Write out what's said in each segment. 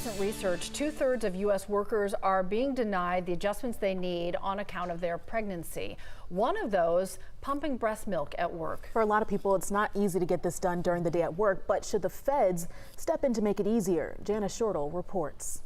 recent research, 2/3 of U.S. workers are being denied the adjustments they need on account of their pregnancy. One of those, pumping breast milk at work. For a lot of people, it's not easy to get this done during the day at work, but should the feds step in to make it easier? Jana Shortle reports.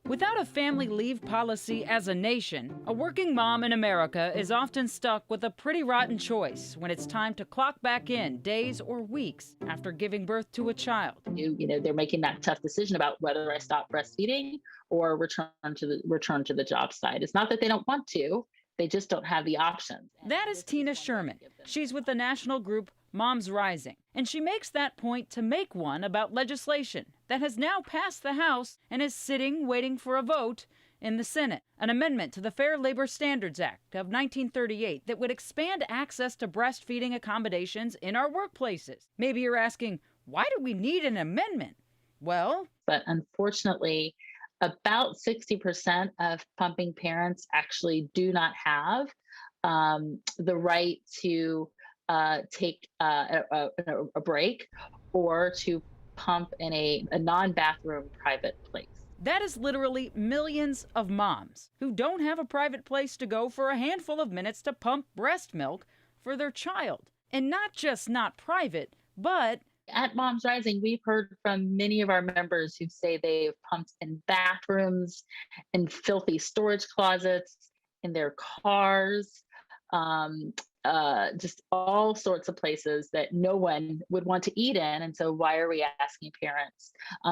Without a family leave policy as a nation, a working mom in America is often stuck with a pretty rotten choice when it's time to clock back in days or weeks after giving birth to a child. They're making that tough decision about whether I stop breastfeeding or return to the job site. It's not that they don't want to, they just don't have the options. That is Tina Sherman. She's with the national group Moms Rising, and she makes that point to make one about legislation that has now passed the House and is sitting waiting for a vote in the Senate. An amendment to the Fair Labor Standards Act of 1938 that would expand access to breastfeeding accommodations in our workplaces. Maybe you're asking, why do we need an amendment? Well, but unfortunately, about 60% of pumping parents actually do not have the right to take a break or to pump in a non-bathroom private place. That is literally millions of moms who don't have a private place to go for a handful of minutes to pump breast milk for their child. And not just not private, but at Moms Rising, we've heard from many of our members who say they've pumped in bathrooms, in filthy storage closets, in their cars, just all sorts of places that no one would want to eat in. And so why are we asking parents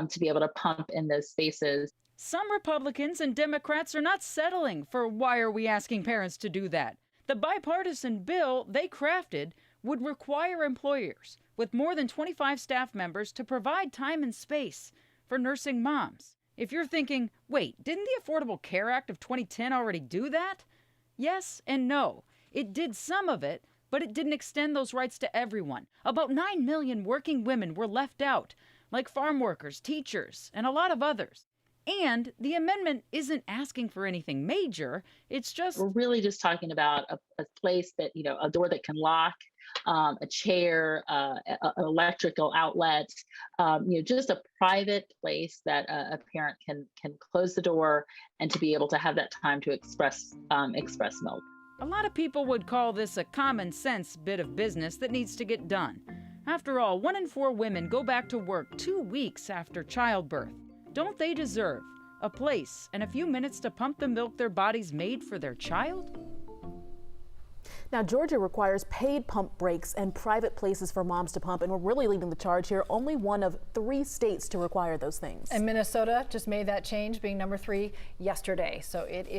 to be able to pump in those spaces? Some Republicans and Democrats are not settling for why are we asking parents to do that. The bipartisan bill they crafted would require employers with more than 25 staff members to provide time and space for nursing moms. If you're thinking, wait, didn't the Affordable Care Act of 2010 already do that? Yes and no. It did some of it, but it didn't extend those rights to everyone. About 9 million working women were left out, like farm workers, teachers, and a lot of others. And the amendment isn't asking for anything major. It's just... We're really just talking about a place that, a door that can lock, a chair, an electrical outlet, just a private place that a parent can close the door and to be able to have that time to express milk. A lot of people would call this a common sense bit of business that needs to get done. After all, 1 in 4 women go back to work 2 weeks after childbirth. Don't they deserve a place and a few minutes to pump the milk their bodies made for their child? Now, Georgia requires paid pump breaks and private places for moms to pump, and we're really leading the charge here. Only one of 3 states to require those things. And Minnesota just made that change, being number 3 yesterday. So it is